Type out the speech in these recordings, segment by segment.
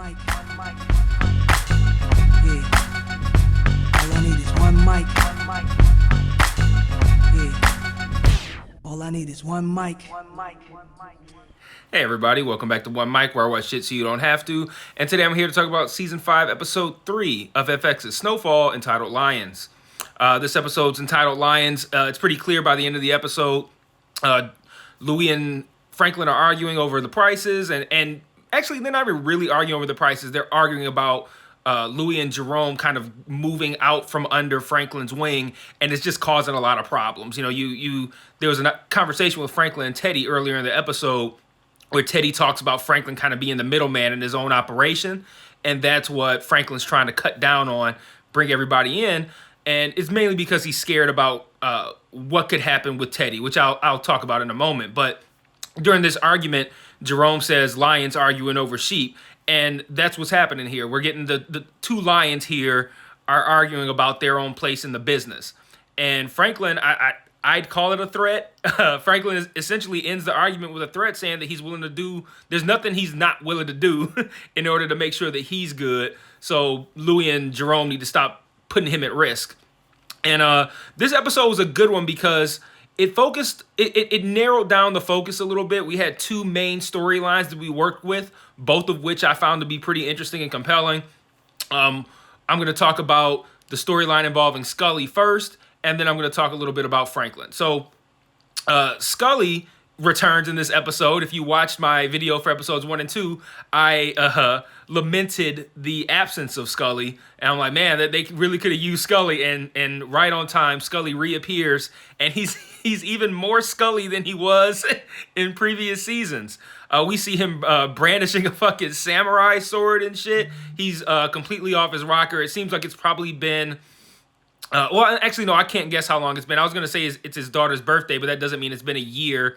mic. Yeah. All I need is one mic. Yeah. All I need is one mic. Hey everybody, welcome back to One Mic, where I watch shit so you don't have to. And today I'm here to talk about Season 5, Episode 3 of FX's Snowfall, entitled Lions. This episode's entitled Lions. It's pretty clear by the end of the episode. Louis and Franklin are arguing over the prices, and actually they're not even really arguing over the prices. They're arguing about Louis and Jerome kind of moving out from under Franklin's wing, and it's just causing a lot of problems. You know, there was a conversation with Franklin and Teddy earlier in the episode where Teddy talks about Franklin kind of being the middleman in his own operation, and that's what Franklin's trying to cut down on, bring everybody in, and it's mainly because he's scared about what could happen with Teddy, which I'll talk about in a moment. But during this argument, Jerome says lions arguing over sheep, and that's what's happening here. We're getting the two lions here are arguing about their own place in the business, and Franklin, I'd call it a threat. Franklin essentially ends the argument with a threat, saying that he's willing to do, there's nothing he's not willing to do in order to make sure that he's good. So Louis and Jerome need to stop putting him at risk. And this episode was a good one because it narrowed down the focus a little bit. We had two main storylines that we worked with, both of which I found to be pretty interesting and compelling. I'm going to talk about the storyline involving Scully first, and then I'm going to talk a little bit about Franklin. So Scully returns in this episode. If you watched my video for episodes 1 and 2, I lamented the absence of Scully. And I'm like, man, that they really could have used Scully. And right on time, Scully reappears. And he's even more Scully than he was in previous seasons. We see him brandishing a fucking samurai sword and shit. He's completely off his rocker. It seems like it's probably been... well, actually, no, I can't guess how long it's been. I was going to say it's his daughter's birthday, but that doesn't mean it's been a year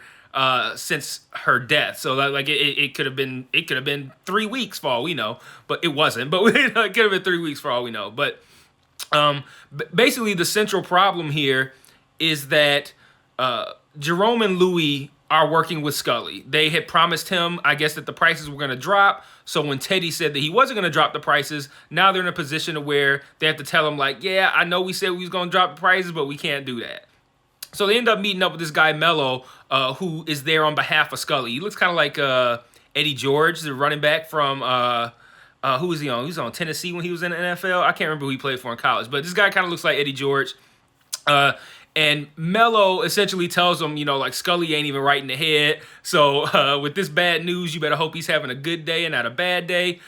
since her death. So like it could have been 3 weeks for all we know, but it wasn't. But it could have been 3 weeks for all we know. But basically, the central problem here is that Jerome and Louis are working with Scully. They had promised him, I guess, that the prices were going to drop. So when Teddy said that he wasn't going to drop the prices, now they're in a position where they have to tell him, like, yeah, I know we said we was going to drop the prices, but we can't do that. So they end up meeting up with this guy, Mello, who is there on behalf of Scully. He looks kind of like Eddie George, the running back from, who was he on? He was on Tennessee when he was in the NFL. I can't remember who he played for in college, but this guy kind of looks like Eddie George. And Mello essentially tells him, you know, like, Scully ain't even right in the head. So with this bad news, you better hope he's having a good day and not a bad day.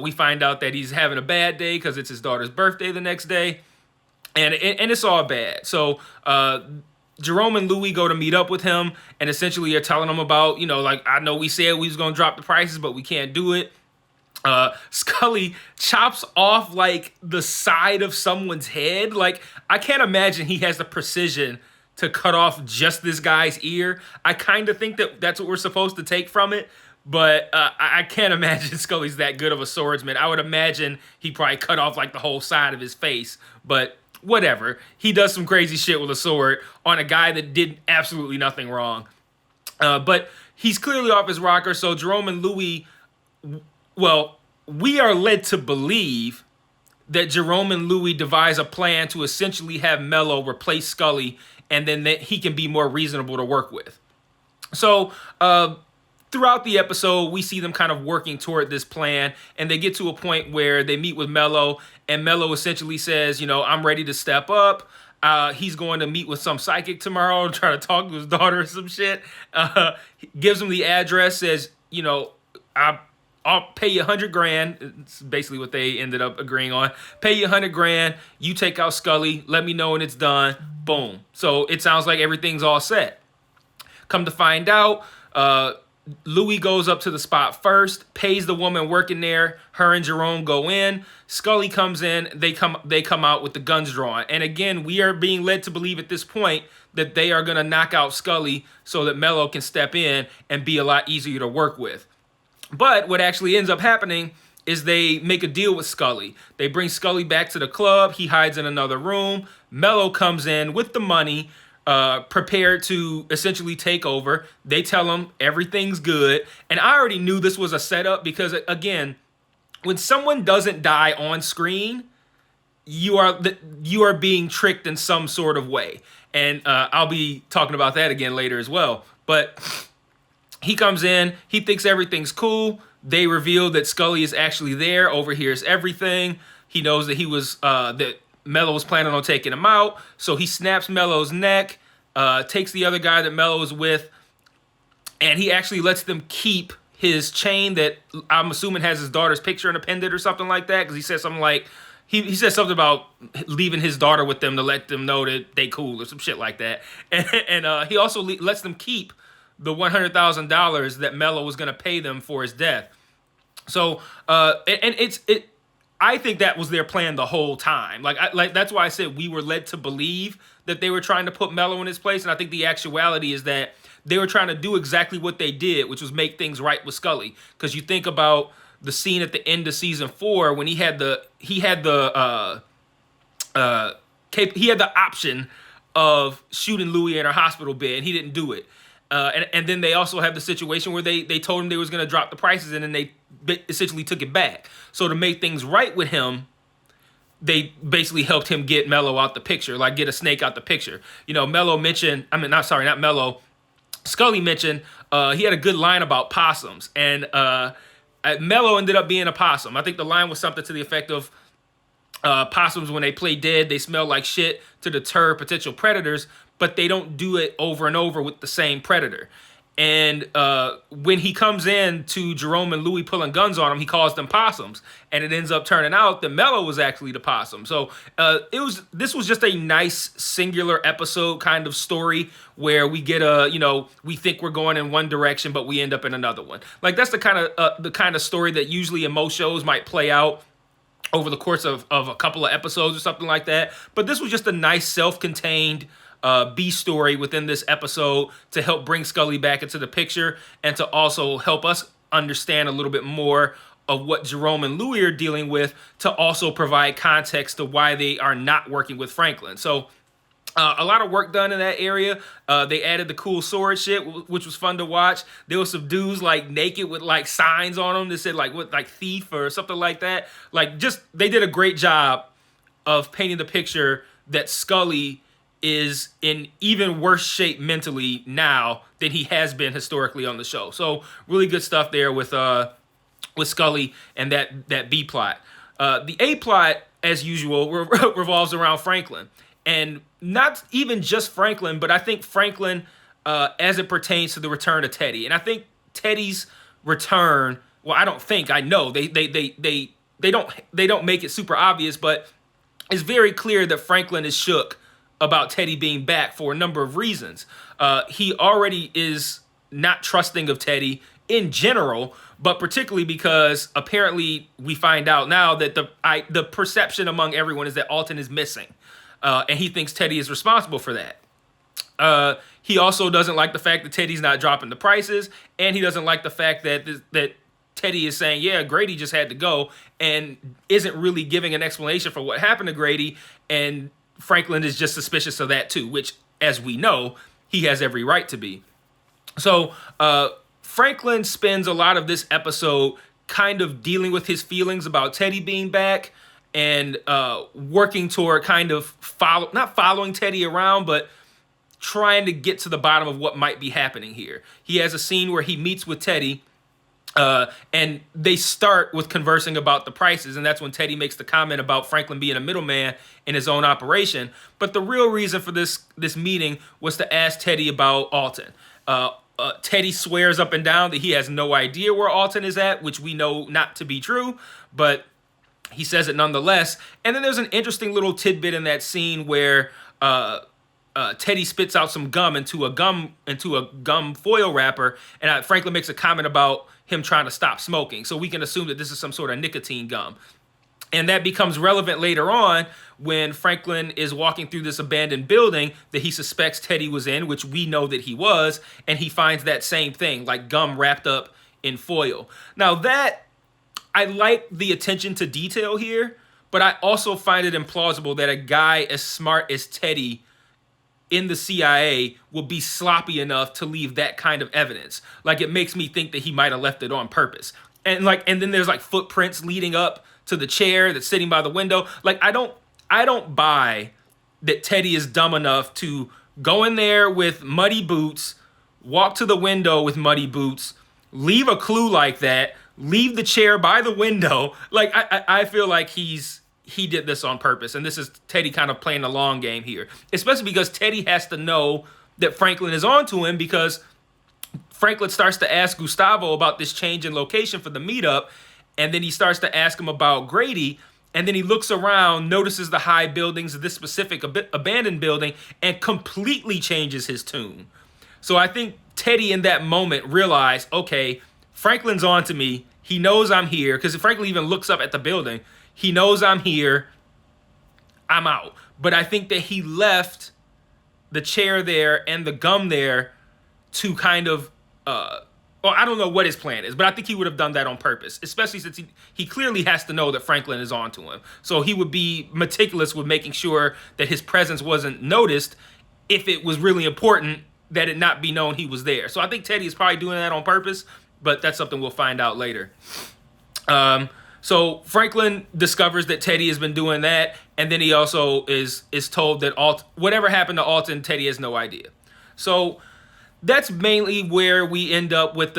We find out that he's having a bad day because it's his daughter's birthday the next day. And it's all bad. So Jerome and Louis go to meet up with him and essentially are telling him about, you know, like, I know we said we was going to drop the prices, but we can't do it. Scully chops off like the side of someone's head. Like, I can't imagine he has the precision to cut off just this guy's ear. I kind of think that that's what we're supposed to take from it, but I can't imagine Scully's that good of a swordsman. I would imagine he probably cut off like the whole side of his face, but whatever. He does some crazy shit with a sword on a guy that did absolutely nothing wrong. But he's clearly off his rocker, so Jerome and Louis... Well, we are led to believe that Jerome and Louis devise a plan to essentially have Mello replace Scully, and then that he can be more reasonable to work with. So throughout the episode, we see them kind of working toward this plan, and they get to a point where they meet with Mello, and Mello essentially says, you know, I'm ready to step up. He's going to meet with some psychic tomorrow, try to talk to his daughter or some shit. Gives him the address, says, you know, I'll pay you $100,000. It's basically what they ended up agreeing on. Pay you $100,000. You take out Scully. Let me know when it's done. Boom. So it sounds like everything's all set. Come to find out, Louis goes up to the spot first, pays the woman working there. Her and Jerome go in. Scully comes in. They come out with the guns drawn. And again, we are being led to believe at this point that they are going to knock out Scully so that Mello can step in and be a lot easier to work with. But what actually ends up happening is they make a deal with Scully. They bring Scully back to the club. He hides in another room. Mello comes in with the money, prepared to essentially take over. They tell him everything's good. And I already knew this was a setup because, again, when someone doesn't die on screen, you are being tricked in some sort of way. And I'll be talking about that again later as well. But he comes in, he thinks everything's cool. They reveal that Scully is actually there, overhears everything. He knows that that Mello was planning on taking him out. So he snaps Mello's neck, takes the other guy that Mello is with, and he actually lets them keep his chain that I'm assuming has his daughter's picture in a pendant or something like that. Because he said something like, he said something about leaving his daughter with them to let them know that they cool or some shit like that. And he also lets them keep the $100,000 that Mello was going to pay them for his death. So, I think that was their plan the whole time. Like that's why I said we were led to believe that they were trying to put Mello in his place. And I think the actuality is that they were trying to do exactly what they did, which was make things right with Scully. Because you think about the scene at the end of season 4 when he had the option of shooting Louie in her hospital bed, and he didn't do it. And then they also have the situation where they told him they was going to drop the prices, and then they essentially took it back. So to make things right with him, they basically helped him get Mello out the picture, like get a snake out the picture. You know, Scully mentioned he had a good line about possums, and Mello ended up being a possum. I think the line was something to the effect of possums, when they play dead, they smell like shit to deter potential predators, but they don't do it over and over with the same predator. And when he comes in to Jerome and Louie pulling guns on him, he calls them possums, and it ends up turning out that Mello was actually the possum. So this was just a nice singular episode kind of story where we get we think we're going in one direction, but we end up in another one. Like that's the kind of story that usually in most shows might play out over the course of a couple of episodes or something like that. But this was just a nice self-contained B story within this episode to help bring Scully back into the picture and to also help us understand a little bit more of what Jerome and Louie are dealing with, to also provide context to why they are not working with Franklin. So a lot of work done in that area. They added the cool sword shit, which was fun to watch. There was some dudes like naked with like signs on them that said like thief or something like that. Like just they did a great job of painting the picture that Scully is in even worse shape mentally now than he has been historically on the show. So really good stuff there with Scully and that B plot. The A plot, as usual, revolves around Franklin. And not even just Franklin, but I think Franklin as it pertains to the return of Teddy. And I think Teddy's return, well, I know they don't make it super obvious, but it's very clear that Franklin is shook about Teddy being back for a number of reasons. He already is not trusting of Teddy in general, but particularly because apparently we find out now that the perception among everyone is that Alton is missing. And he thinks Teddy is responsible for that. He also doesn't like the fact that Teddy's not dropping the prices, and he doesn't like the fact that Teddy is saying, yeah, Grady just had to go, and isn't really giving an explanation for what happened to Grady, and Franklin is just suspicious of that too, which, as we know, he has every right to be. So Franklin spends a lot of this episode kind of dealing with his feelings about Teddy being back, and working toward kind of not following Teddy around, but trying to get to the bottom of what might be happening here. He has a scene where he meets with Teddy, and they start with conversing about the prices, and that's when Teddy makes the comment about Franklin being a middleman in his own operation. But the real reason for this meeting was to ask Teddy about Alton. Teddy swears up and down that he has no idea where Alton is at, which we know not to be true, but he says it nonetheless. And then there's an interesting little tidbit in that scene where Teddy spits out some gum into a gum foil wrapper, and Franklin makes a comment about him trying to stop smoking. So we can assume that this is some sort of nicotine gum. And that becomes relevant later on when Franklin is walking through this abandoned building that he suspects Teddy was in, which we know that he was, and he finds that same thing, like gum wrapped up in foil. Now I like the attention to detail here, but I also find it implausible that a guy as smart as Teddy in the CIA will be sloppy enough to leave that kind of evidence. Like, it makes me think that he might have left it on purpose. and then there's like footprints leading up to the chair that's sitting by the window. Like I don't buy that Teddy is dumb enough to go in there with muddy boots, walk to the window with muddy boots, leave a clue like that, leave the chair by the window. Like I feel like he did this on purpose, and this is Teddy kind of playing the long game here, especially because Teddy has to know that Franklin is onto him, because Franklin starts to ask Gustavo about this change in location for the meetup, and then he starts to ask him about Grady, and then he looks around, notices the high buildings of this specific abandoned building, and completely changes his tune. So I think Teddy in that moment realized, okay, Franklin's on to me. He knows I'm here, because Franklin even looks up at the building. He knows I'm here. I'm out. But I think that he left the chair there and the gum there to kind of, well, I don't know what his plan is, but I think he would have done that on purpose, especially since he clearly has to know that Franklin is on to him. So he would be meticulous with making sure that his presence wasn't noticed if it was really important that it not be known he was there. So I think Teddy is probably doing that on purpose, but that's something we'll find out later. So Franklin discovers that Teddy has been doing that, and then he also is told that whatever happened to Alton, Teddy has no idea. So that's mainly where we end up with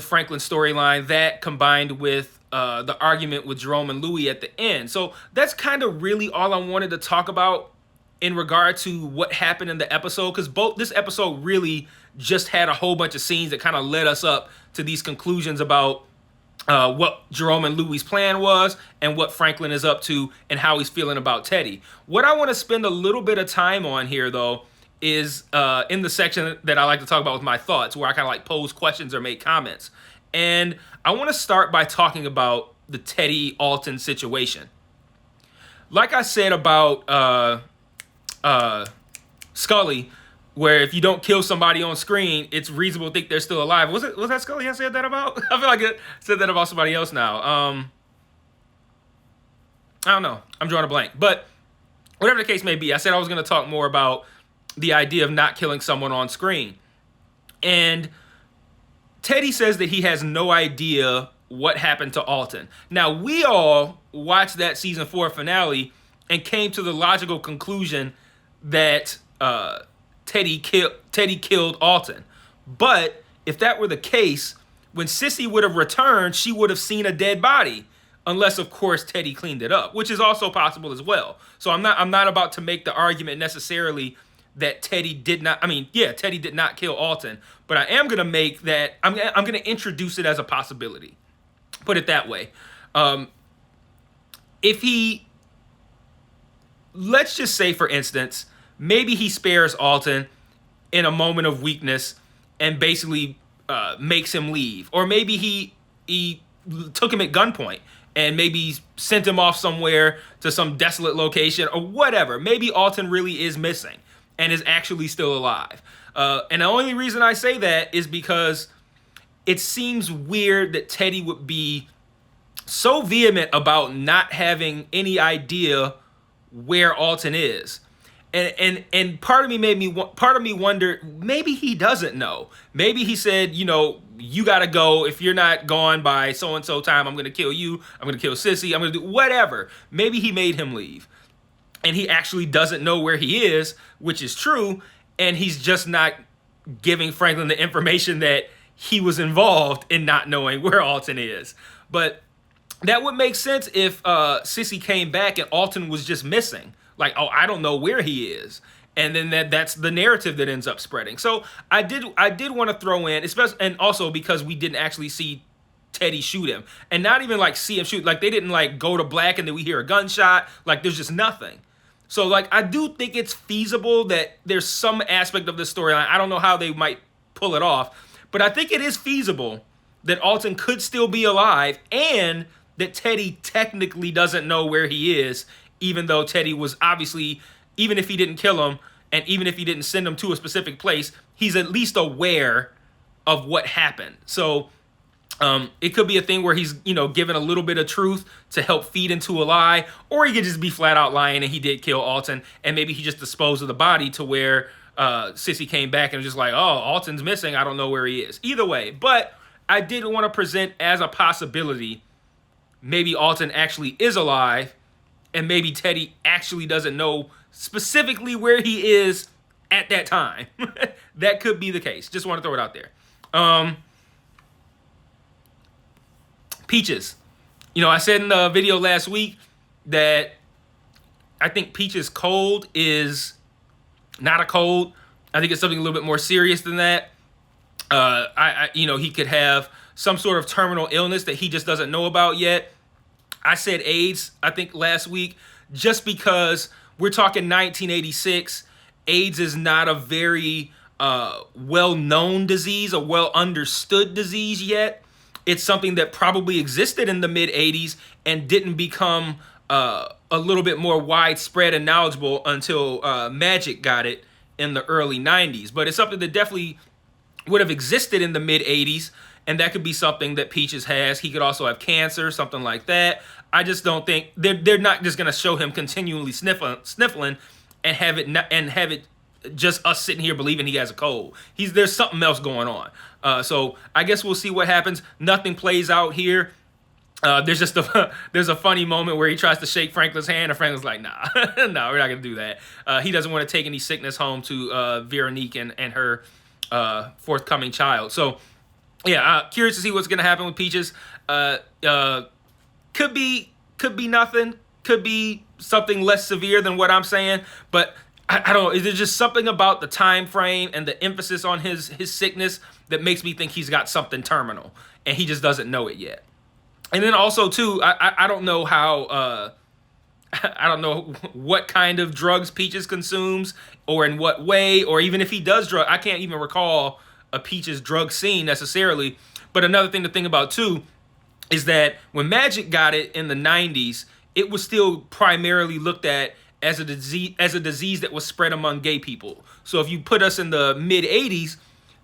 Franklin's storyline. That combined with the argument with Jerome and Louis at the end. So that's kind of really all I wanted to talk about in regard to what happened in the episode, because this episode really just had a whole bunch of scenes that kind of led us up to these conclusions about what Jerome and Louis' plan was and what Franklin is up to and how he's feeling about Teddy. What I want to spend a little bit of time on here, though, is in the section that I like to talk about with my thoughts, where I kind of like pose questions or make comments. And I want to start by talking about the Teddy Alton situation. Like I said about Scully, where if you don't kill somebody on screen, it's reasonable to think they're still alive. Was that Scully I said that about? I feel like I said that about somebody else now. I don't know. I'm drawing a blank. But whatever the case may be, I said I was going to talk more about the idea of not killing someone on screen. And Teddy says that he has no idea what happened to Alton. Now, we all watched that season 4 finale and came to the logical conclusion that Teddy killed Alton. But if that were the case, when Sissy would have returned, she would have seen a dead body, unless of course Teddy cleaned it up, which is also possible as well. So I'm not about to make the argument necessarily that Teddy did not. I mean, yeah, Teddy did not kill Alton, but I am gonna make that. I'm gonna introduce it as a possibility. Put it that way. If he, let's just say for instance, maybe he spares Alton in a moment of weakness and basically makes him leave. Or maybe he took him at gunpoint and maybe sent him off somewhere to some desolate location or whatever. Maybe Alton really is missing and is actually still alive. And the only reason I say that is because it seems weird that Teddy would be so vehement about not having any idea where Alton is. And part of me wondered, maybe he doesn't know. Maybe he said, you gotta go. If you're not gone by so and so time, I'm gonna kill you. I'm gonna kill Sissy. I'm gonna do whatever. Maybe he made him leave, and he actually doesn't know where he is, which is true. And he's just not giving Franklin the information that he was involved in not knowing where Alton is. But that would make sense if Sissy came back and Alton was just missing. Like, oh, I don't know where he is. And then that's the narrative that ends up spreading. So I did want to throw in, especially, and also because we didn't actually see Teddy shoot him. And not even like see him shoot. Like they didn't like go to black and then we hear a gunshot. Like there's just nothing. So like I do think it's feasible that there's some aspect of this storyline. I don't know how they might pull it off. But I think it is feasible that Alton could still be alive and that Teddy technically doesn't know where he is, even though Teddy was obviously, even if he didn't kill him, and even if he didn't send him to a specific place, he's at least aware of what happened. So it could be a thing where he's, given a little bit of truth to help feed into a lie, or he could just be flat out lying and he did kill Alton, and maybe he just disposed of the body to where Sissy came back and was just like, oh, Alton's missing, I don't know where he is. Either way, but I did want to present as a possibility, maybe Alton actually is alive, and maybe Teddy actually doesn't know specifically where he is at that time. That could be the case. Just want to throw it out there. Peaches. You know, I said in the video last week that I think Peaches' cold is not a cold. I think it's something a little bit more serious than that. He could have some sort of terminal illness that he just doesn't know about yet. I said AIDS, I think, last week, just because we're talking 1986. AIDS is not a very well-known disease, a well-understood disease yet. It's something that probably existed in the mid-'80s and didn't become a little bit more widespread and knowledgeable until Magic got it in the early 90s. But it's something that definitely would have existed in the mid-'80s, and that could be something that Peaches has. He could also have cancer, something like that. I just don't think they're not just gonna show him continually sniffling and have it just us sitting here believing he has a cold. There's something else going on. So I guess we'll see what happens. Nothing plays out here. There's a funny moment where he tries to shake Franklin's hand, and Franklin's like, nah, no, we're not gonna do that. He doesn't want to take any sickness home to Veronique and her forthcoming child. So yeah, curious to see what's gonna happen with Peaches. Could be nothing. Could be something less severe than what I'm saying, but I don't know. There's just something about the time frame and the emphasis on his sickness that makes me think he's got something terminal, and he just doesn't know it yet. And then also too, I don't know how I don't know what kind of drugs Peaches consumes, or in what way, or even if he does drug. I can't even recall a Peaches drug scene necessarily. But another thing to think about too is that when Magic got it in the 90s, it was still primarily looked at as a disease that was spread among gay people. So if you put us in the mid 80s,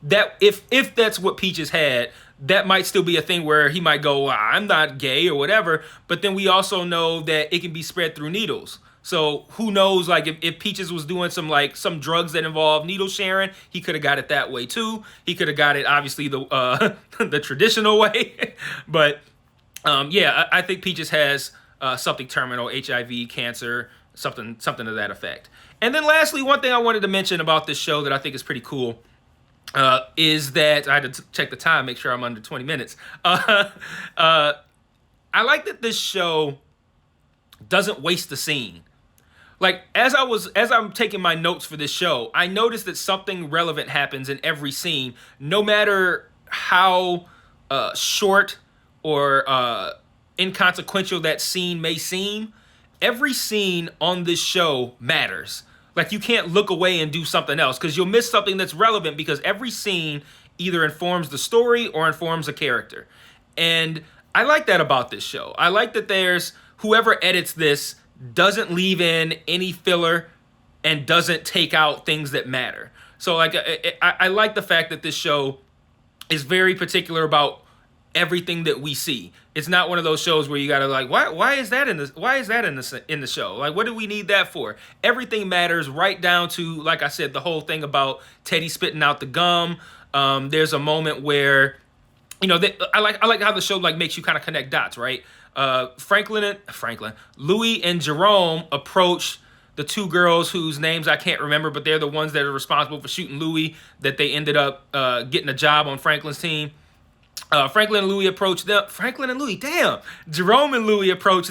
that if that's what Peaches had, that might still be a thing where he might go, well, I'm not gay or whatever. But then we also know that it can be spread through needles. So who knows, like if Peaches was doing some drugs that involve needle sharing, he could have got it that way too. He could have got it obviously the the traditional way. But I think Peaches has something terminal, HIV, cancer, something to that effect. And then lastly, one thing I wanted to mention about this show that I think is pretty cool is that I had to check the time, make sure I'm under 20 minutes. I like that this show doesn't waste the scene. Like as I'm taking my notes for this show, I noticed that something relevant happens in every scene, no matter how short or inconsequential that scene may seem. Every scene on this show matters. Like you can't look away and do something else because you'll miss something that's relevant, because every scene either informs the story or informs a character. And I like that about this show. I like that there's whoever edits this doesn't leave in any filler and doesn't take out things that matter. So like I like the fact that this show is very particular about everything that we see. It's not one of those shows where you gotta like, why is that in the show? Like, what do we need that for? Everything matters, right down to, like I said, the whole thing about Teddy spitting out the gum. There's a moment where, I like how the show like makes you kind of connect dots, right? Louis and Jerome approach the two girls whose names I can't remember, but they're the ones that are responsible for shooting Louis, that they ended up getting a job on Franklin's team. Jerome and Louis approached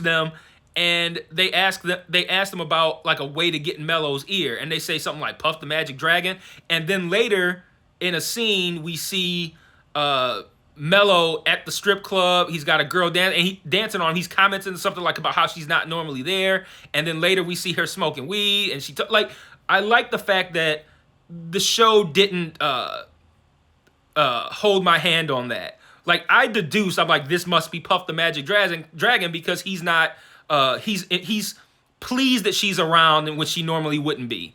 them, and they asked them about like a way to get in Mello's ear, and they say something like Puff the Magic Dragon. And then later in a scene we see Mello at the strip club. He's got a girl dancing on him. He's commenting something like about how she's not normally there. And then later we see her smoking weed, and I like the fact that the show didn't hold my hand on that. Like I'm like, this must be Puff the Magic Dragon because he's not he's pleased that she's around and which she normally wouldn't be.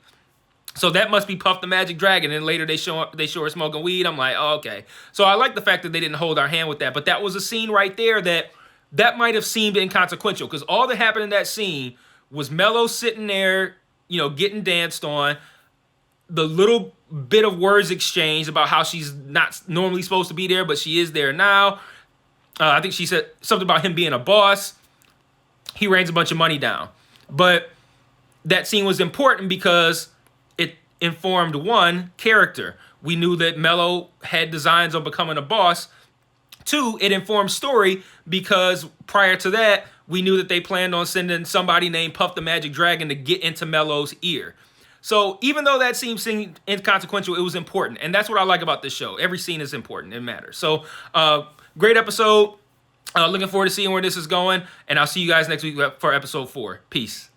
So that must be Puff the Magic Dragon. And later they show her smoking weed. I'm like, oh, okay. So I like the fact that they didn't hold our hand with that. But that was a scene right there that might have seemed inconsequential, because all that happened in that scene was Mello sitting there, getting danced on. the little bit of words exchanged about how she's not normally supposed to be there, but she is there now. I think she said something about him being a boss. He rains a bunch of money down. But that scene was important because it informed one, character. We knew that Mello had designs on becoming a boss. Two, it informed story because prior to that, we knew that they planned on sending somebody named Puff the Magic Dragon to get into Mello's ear. So even though that seems inconsequential, it was important. And that's what I like about this show. Every scene is important. It matters. So great episode. Looking forward to seeing where this is going. And I'll see you guys next week for episode 4. Peace.